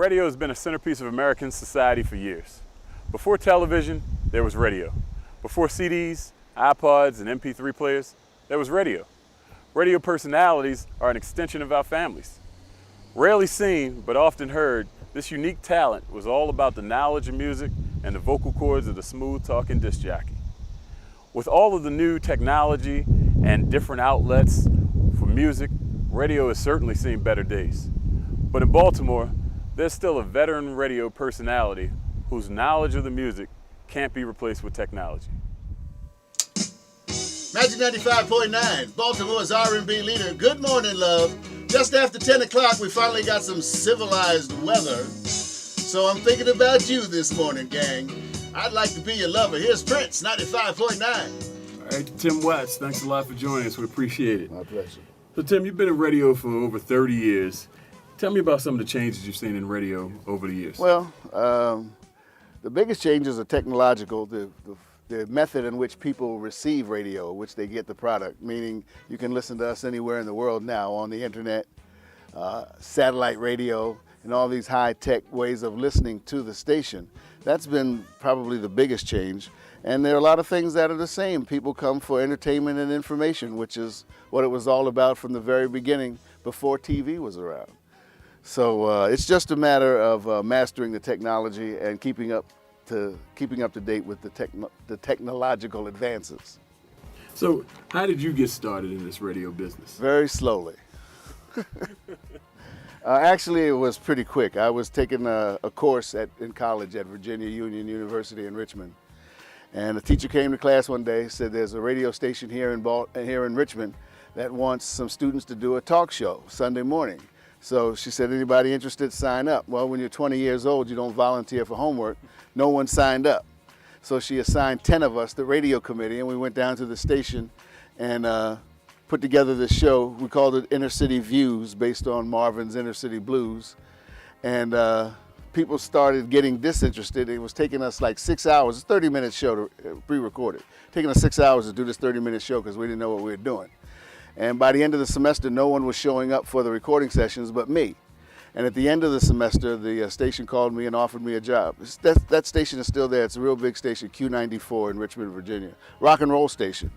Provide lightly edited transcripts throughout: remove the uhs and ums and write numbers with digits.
Radio has been a centerpiece of American society for years. Before television, there was radio. Before CDs, iPods, and MP3 players, there was radio. Radio personalities are an extension of our families. Rarely seen, but often heard, this unique talent was all about the knowledge of music and the vocal cords of the smooth-talking disc jockey. With all of the new technology and different outlets for music, radio has certainly seen better days. But in Baltimore, there's still a veteran radio personality whose knowledge of the music can't be replaced with technology. Magic 95.9, Baltimore's R&B leader. Good morning, love. Just after 10 o'clock, we finally got some civilized weather. So I'm thinking about you this morning, gang. I'd like to be your lover. Here's Prince, 95.9. All right, Tim Watts, thanks a lot for joining us. We appreciate it. My pleasure. So, Tim, you've been in radio for over 30 years. Tell me about some of the changes you've seen in radio over the years. Well, the biggest changes are technological. The method in which people receive radio, which they get the product, meaning you can listen to us anywhere in the world now on the internet, satellite radio, and all these high-tech ways of listening to the station. That's been probably the biggest change. And there are a lot of things that are the same. People come for entertainment and information, which is what it was all about from the very beginning before TV was around. So it's just a matter of mastering the technology and keeping up to date with the technological advances. So how did you get started in this radio business? Very slowly. Actually, it was pretty quick. I was taking a course in college at Virginia Union University in Richmond. And a teacher came to class one day, said there's a radio station here in Richmond that wants some students to do a talk show Sunday morning. So she said, anybody interested, sign up. Well, when you're 20 years old, you don't volunteer for homework. No one signed up. So she assigned 10 of us the radio committee, and we went down to the station and put together this show. We called it Inner City Views, based on Marvin's Inner City Blues. And people started getting disinterested. It was taking us like 6 hours. It's a 30-minute show to pre-recorded. Taking us 6 hours to do this 30-minute show because we didn't know what we were doing. And by the end of the semester, no one was showing up for the recording sessions but me. And at the end of the semester, the station called me and offered me a job. That station is still there. It's a real big station, Q94 in Richmond, Virginia. Rock and roll station.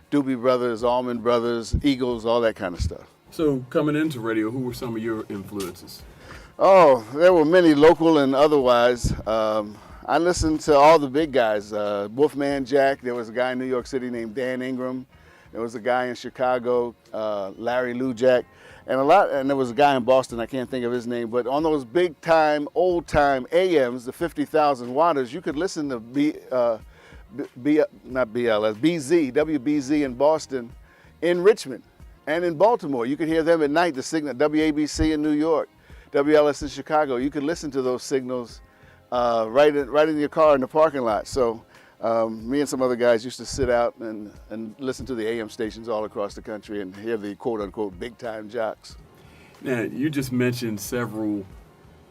Doobie Brothers, Allman Brothers, Eagles, all that kind of stuff. So coming into radio, who were some of your influences? Oh, there were many, local and otherwise. I listened to all the big guys. Wolfman Jack. There was a guy in New York City named Dan Ingram. There was a guy in Chicago, Larry Lou Jack, and there was a guy in Boston, I can't think of his name, but on those big time, old time AMs, the 50,000 watters, you could listen to WBZ in Boston, in Richmond, and in Baltimore. You could hear them at night, the signal, WABC in New York, WLS in Chicago. You could listen to those signals right in your car in the parking lot. So. Me and some other guys used to sit out and listen to the AM stations all across the country and hear the quote-unquote big-time jocks. Now, you just mentioned several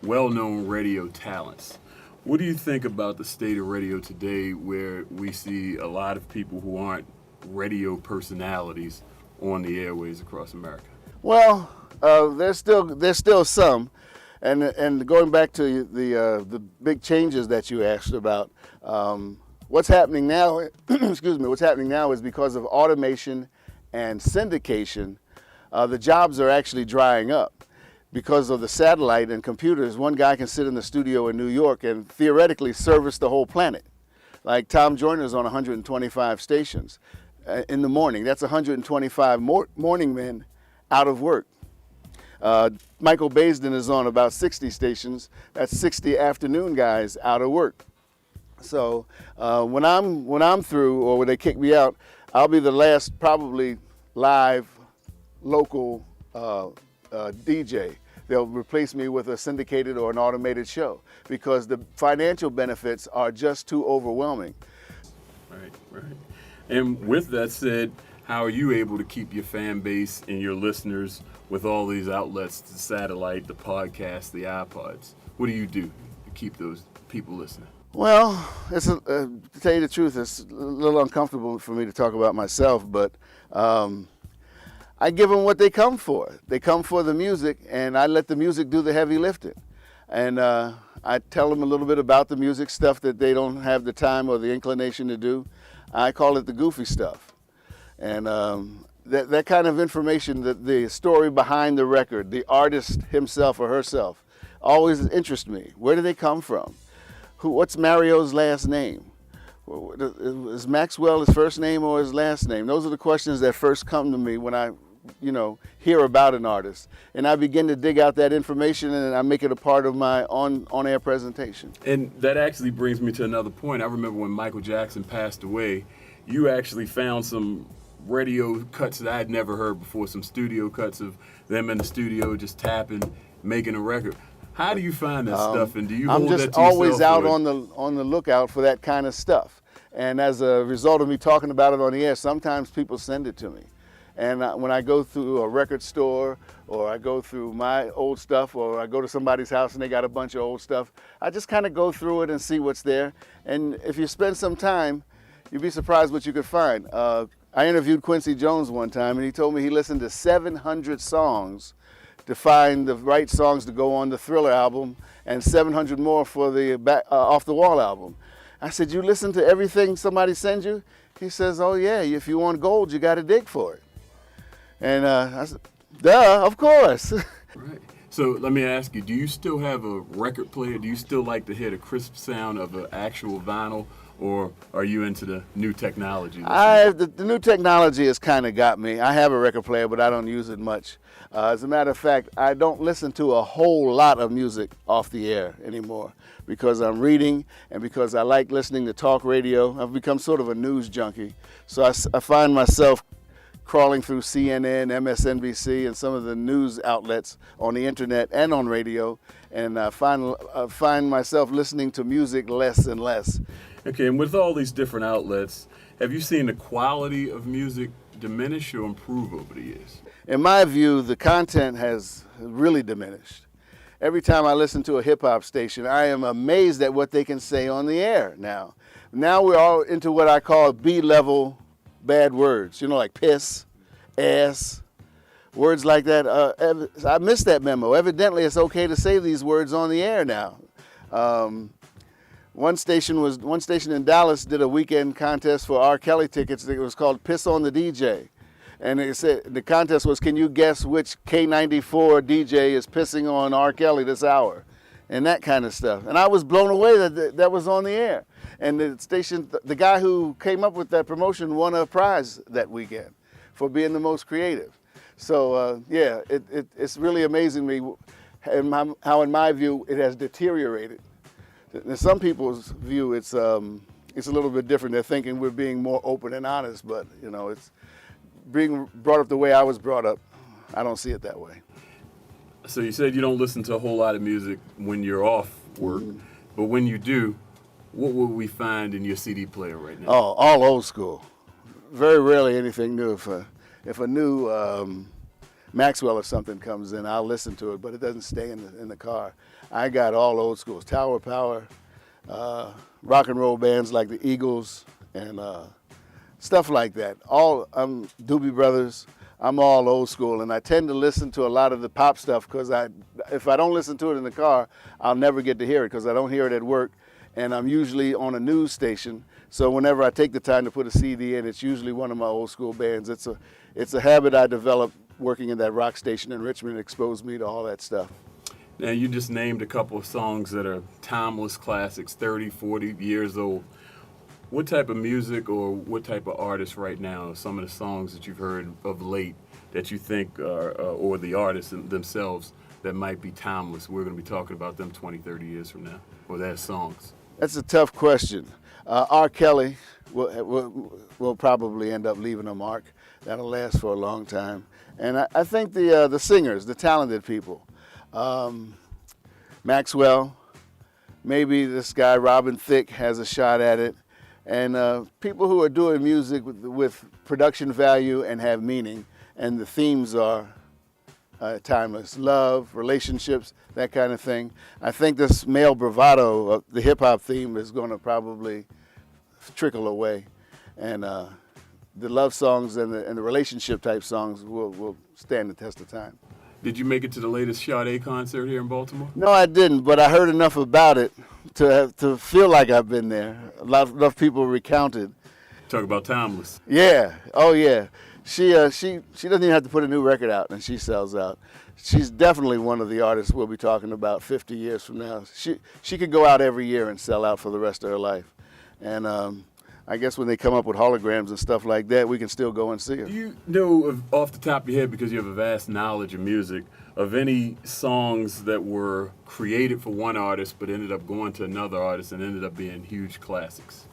well-known radio talents. What do you think about the state of radio today, where we see a lot of people who aren't radio personalities on the airways across America? Well, there's still some. And going back to the big changes that you asked about, what's happening now, what's happening now is because of automation and syndication, the jobs are actually drying up. Because of the satellite and computers, one guy can sit in the studio in New York and theoretically service the whole planet. Like Tom Joyner's on 125 stations in the morning. That's 125 morning men out of work. Michael Baisden is on about 60 stations. That's 60 afternoon guys out of work. So when I'm through, or when they kick me out, I'll be the last probably live local DJ. They'll replace me with a syndicated or an automated show because the financial benefits are just too overwhelming. Right. And with that said, how are you able to keep your fan base and your listeners with all these outlets, the satellite, the podcast, the iPods? What do you do to keep those people listening? Well, to tell you the truth, it's a little uncomfortable for me to talk about myself, but I give them what they come for. They come for the music, and I let the music do the heavy lifting. And I tell them a little bit about the music stuff that they don't have the time or the inclination to do. I call it the goofy stuff. And that kind of information, the story behind the record, the artist himself or herself, always interests me. Where do they come from? What's Mario's last name? Is Maxwell his first name or his last name? Those are the questions that first come to me when I hear about an artist. And I begin to dig out that information and I make it a part of my on-air presentation. And that actually brings me to another point. I remember when Michael Jackson passed away, you actually found some radio cuts that I had never heard before, some studio cuts of them in the studio just tapping, making a record. How do you find that stuff, and do you hold that to yourself? I'm just always out on the lookout for that kind of stuff. And as a result of me talking about it on the air, sometimes people send it to me. And when I go through a record store, or I go through my old stuff, or I go to somebody's house and they got a bunch of old stuff, I just kind of go through it and see what's there. And if you spend some time, you'd be surprised what you could find. I interviewed Quincy Jones one time, and he told me he listened to 700 songs to find the right songs to go on the Thriller album, and 700 more for the Off the Wall album. I said, you listen to everything somebody sends you? He says, oh yeah, if you want gold, you got to dig for it. And I said, duh, of course. Right. So let me ask you, do you still have a record player? Do you still like to hear the crisp sound of an actual vinyl, or are you into the new technology? The new technology has kind of got me. I have a record player, but I don't use it much. As a matter of fact, I don't listen to a whole lot of music off the air anymore because I'm reading and because I like listening to talk radio. I've become sort of a news junkie. So I find myself crawling through CNN, MSNBC, and some of the news outlets on the internet and on radio, and I find myself listening to music less and less. Okay, and with all these different outlets, have you seen the quality of music diminish or improve over the years? In my view, the content has really diminished. Every time I listen to a hip-hop station, I am amazed at what they can say on the air now. Now we're all into what I call B-level bad words, like piss, ass, words like that. I missed that memo. Evidently, it's okay to say these words on the air now. One station in Dallas did a weekend contest for R. Kelly tickets. It was called Piss on the DJ. And it said the contest was, can you guess which K94 DJ is pissing on R. Kelly this hour? And that kind of stuff. And I was blown away that was on the air. And the station, the guy who came up with that promotion won a prize that weekend for being the most creative. So yeah, it's really amazing me how in my view it has deteriorated. In some people's view, it's a little bit different. They're thinking we're being more open and honest, but it's being brought up the way I was brought up. I don't see it that way. So you said you don't listen to a whole lot of music when you're off work, but when you do, what will we find in your CD player right now? Oh, all old school. Very rarely anything new. If a new Maxwell or something comes in, I'll listen to it, but it doesn't stay in the car. I got all old schools, Tower Power, rock and roll bands like the Eagles, and stuff like that. Doobie Brothers. I'm all old school, and I tend to listen to a lot of the pop stuff because if I don't listen to it in the car, I'll never get to hear it because I don't hear it at work, and I'm usually on a news station. So whenever I take the time to put a CD in, it's usually one of my old school bands. It's a habit I developed working in that rock station in Richmond. It exposed me to all that stuff. Now, you just named a couple of songs that are timeless classics, 30, 40 years old. What type of music or what type of artists right now are some of the songs that you've heard of late that you think are, or the artists themselves, that might be timeless? We're going to be talking about them 20, 30 years from now, or their songs. That's a tough question. R. Kelly will probably end up leaving a mark. That'll last for a long time. And I think the singers, the talented people, Maxwell, maybe this guy Robin Thicke has a shot at it, and people who are doing music with production value and have meaning, and the themes are timeless. Love, relationships, that kind of thing. I think this male bravado of the hip-hop theme is going to probably trickle away, and the love songs and the relationship type songs will stand the test of time. Did you make it to the latest Sade concert here in Baltimore? No, I didn't, but I heard enough about it to feel like I've been there. Enough people recounted. Talk about timeless. Yeah. Oh, yeah. She doesn't even have to put a new record out, and she sells out. She's definitely one of the artists we'll be talking about 50 years from now. She could go out every year and sell out for the rest of her life. And I guess when they come up with holograms and stuff like that, we can still go and see her. Do you know off the top of your head, because you have a vast knowledge of music, of any songs that were created for one artist but ended up going to another artist and ended up being huge classics?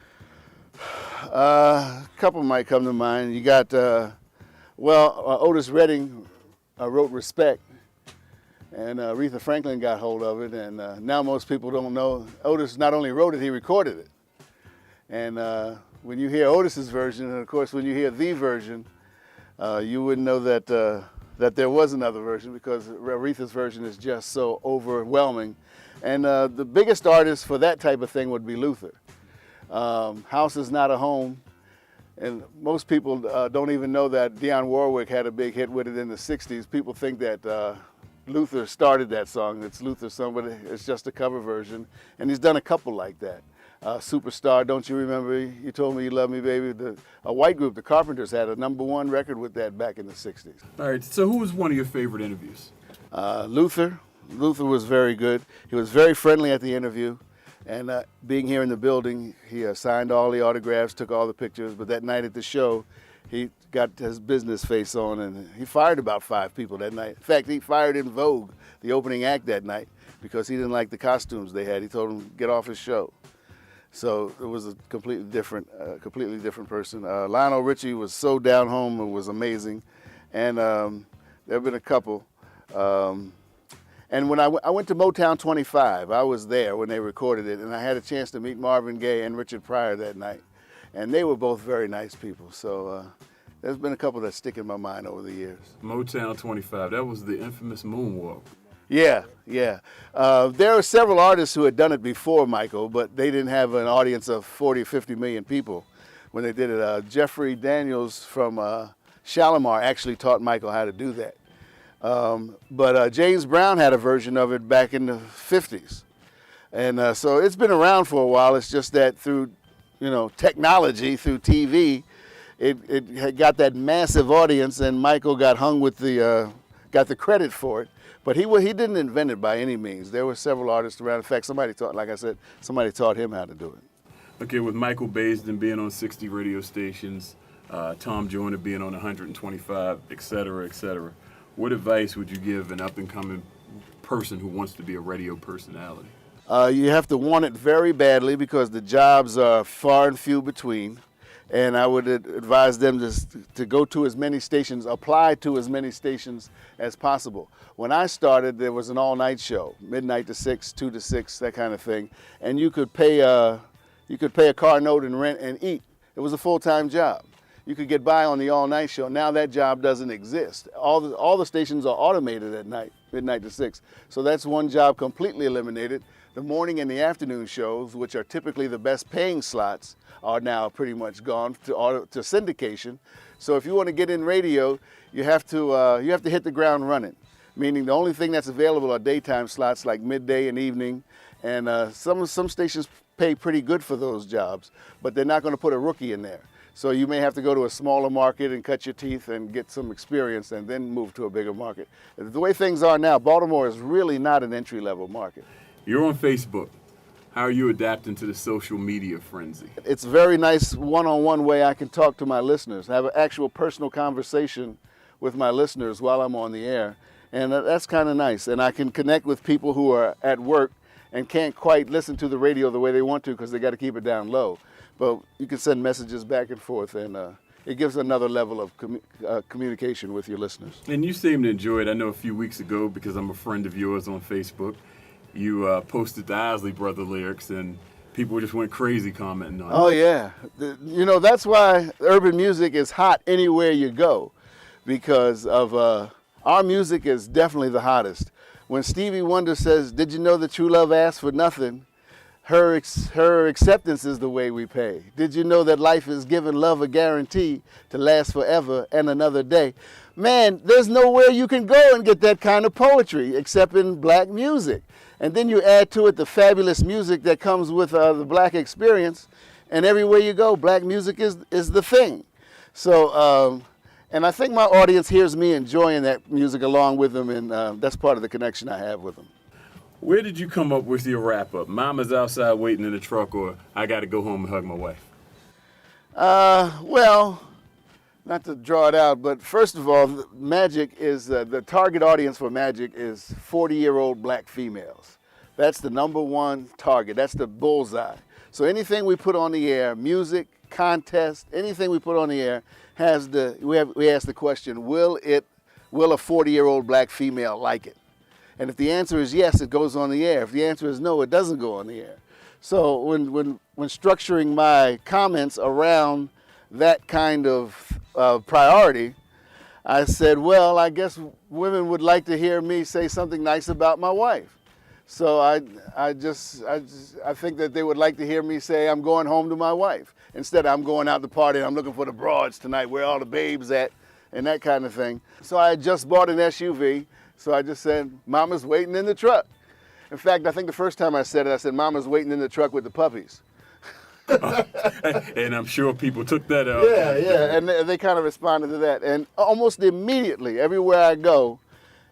A couple might come to mind. You got, Otis Redding wrote Respect, and Aretha Franklin got hold of it, and now most people don't know. Otis not only wrote it, he recorded it. And when you hear Otis's version, and of course when you hear the version, you wouldn't know that there was another version, because Aretha's version is just so overwhelming. And the biggest artist for that type of thing would be Luther. House Is Not a Home, and most people don't even know that Dionne Warwick had a big hit with it in the 60s. People think that Luther started that song. It's Luther's song, but it's just a cover version, and he's done a couple like that. Superstar, Don't You Remember, You Told Me You Love Me, Baby. A white group, the Carpenters, had a #1 record with that back in the 60s. All right, so who was one of your favorite interviews? Luther. Luther was very good. He was very friendly at the interview. And being here in the building, he signed all the autographs, took all the pictures. But that night at the show, he got his business face on, and he fired about 5 people that night. In fact, he fired In Vogue, the opening act that night, because he didn't like the costumes they had. He told them to get off his show. So it was a completely different person. Lionel Richie was so down home, it was amazing. And there have been a couple. And when I went to Motown 25, I was there when they recorded it, and I had a chance to meet Marvin Gaye and Richard Pryor that night. And they were both very nice people. So there's been a couple that stick in my mind over the years. Motown 25, that was the infamous moonwalk. Yeah. There are several artists who had done it before Michael, but they didn't have an audience of 40 or 50 million people when they did it. Jeffrey Daniels from Shalimar actually taught Michael how to do that. But James Brown had a version of it back in the 50s. And so it's been around for a while. It's just that through, technology, through TV, it had got that massive audience, and Michael got hung with got the credit for it. But he didn't invent it by any means. There were several artists around. In fact, somebody taught him how to do it. Okay, with Michael Baisden being on 60 radio stations, Tom Joyner being on 125, et cetera, what advice would you give an up-and-coming person who wants to be a radio personality? You have to want it very badly, because the jobs are far and few between. And I would advise them to go to as many stations, apply to as many stations as possible. When I started, there was an all-night show, midnight to 6, 2 to 6, that kind of thing. And you could pay a car note and rent and eat. It was a full-time job. You could get by on the all-night show. Now that job doesn't exist. All the stations are automated at night, midnight to 6. So that's one job completely eliminated. The morning and the afternoon shows, which are typically the best paying slots, are now pretty much gone to syndication. So if you want to get in radio, you have to hit the ground running. Meaning the only thing that's available are daytime slots like midday and evening, and some stations pay pretty good for those jobs, but they're not going to put a rookie in there. So you may have to go to a smaller market and cut your teeth and get some experience and then move to a bigger market. The way things are now, Baltimore is really not an entry-level market. You're on Facebook. How are you adapting to the social media frenzy? It's a very nice one-on-one way I can talk to my listeners, have an actual personal conversation with my listeners while I'm on the air. And that's kind of nice. And I can connect with people who are at work and can't quite listen to the radio the way they want to because they got to keep it down low. But you can send messages back and forth, and it gives another level of communication with your listeners. And you seem to enjoy it. I know a few weeks ago, because I'm a friend of yours on Facebook, you posted the Isley Brother lyrics, and people just went crazy commenting on it. Oh, yeah. That's why urban music is hot anywhere you go, because of our music is definitely the hottest. When Stevie Wonder says, "Did you know that true love asks for nothing?" her acceptance is the way we pay. Did you know that life is giving love a guarantee to last forever and another day? Man, there's nowhere you can go and get that kind of poetry except in black music. And then you add to it the fabulous music that comes with the black experience, and everywhere you go, black music is the thing. So, and I think my audience hears me enjoying that music along with them, and that's part of the connection I have with them. Where did you come up with your wrap-up? Mama's outside waiting in the truck, or I got to go home and hug my wife? Well, not to draw it out, but first of all, Magic is, the target audience for Magic is 40-year-old black females. That's the #1 target. That's the bullseye. So anything we put on the air, music, contest, anything we put on the air, has we ask the question, will a 40-year-old black female like it? And if the answer is yes, it goes on the air. If the answer is no, it doesn't go on the air. So when structuring my comments around that kind of priority, I said, well, I guess women would like to hear me say something nice about my wife. So I think that they would like to hear me say I'm going home to my wife. Instead, I'm going out to party and I'm looking for the broads tonight, where all the babes at, and that kind of thing. So I had just bought an SUV. So I just said, Mama's waiting in the truck. In fact, I think the first time I said it, I said, Mama's waiting in the truck with the puppies. And I'm sure people took that out. Yeah, and they kind of responded to that. And almost immediately, everywhere I go,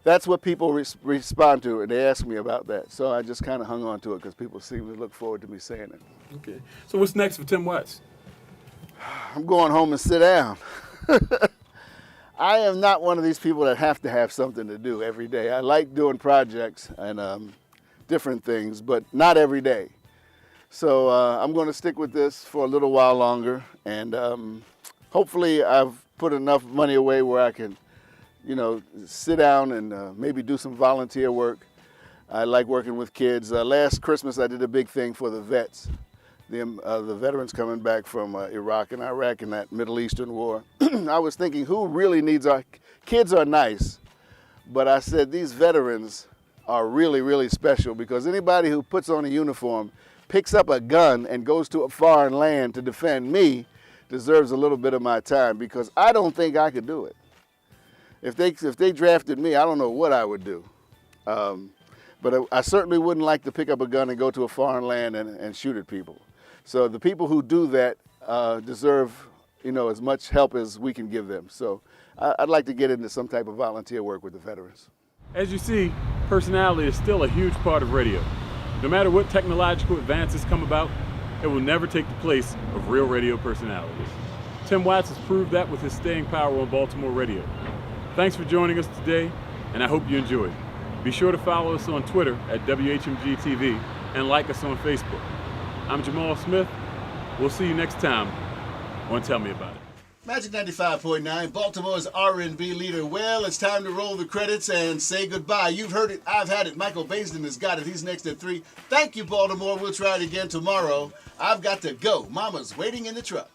that's what people respond to, and they ask me about that. So I just kind of hung on to it because people seem to look forward to me saying it. Okay. So what's next for Tim Watts? I'm going home and sit down. I am not one of these people that have to have something to do every day. I like doing projects and different things, but not every day. So I'm going to stick with this for a little while longer, and hopefully I've put enough money away where I can, sit down and maybe do some volunteer work. I like working with kids. Last Christmas I did a big thing for the vets. The veterans coming back from Iraq and Iraq in that Middle Eastern war. I was thinking, who really needs our kids are nice, but I said these veterans are really, really special, because anybody who puts on a uniform, picks up a gun, and goes to a foreign land to defend me deserves a little bit of my time, because I don't think I could do it. If they drafted me, I don't know what I would do. But I certainly wouldn't like to pick up a gun and go to a foreign land and shoot at people. So the people who do that deserve, as much help as we can give them. So I'd like to get into some type of volunteer work with the veterans. As you see, personality is still a huge part of radio. No matter what technological advances come about, it will never take the place of real radio personalities. Tim Watts has proved that with his staying power on Baltimore radio. Thanks for joining us today, and I hope you enjoyed. Be sure to follow us on Twitter at WHMG.TV and like us on Facebook. I'm Jamal Smith. We'll see you next time on Tell Me About It. Magic 95.9, Baltimore's R&B leader. Well, it's time to roll the credits and say goodbye. You've heard it. I've had it. Michael Baisden has got it. He's next at 3. Thank you, Baltimore. We'll try it again tomorrow. I've got to go. Mama's waiting in the truck.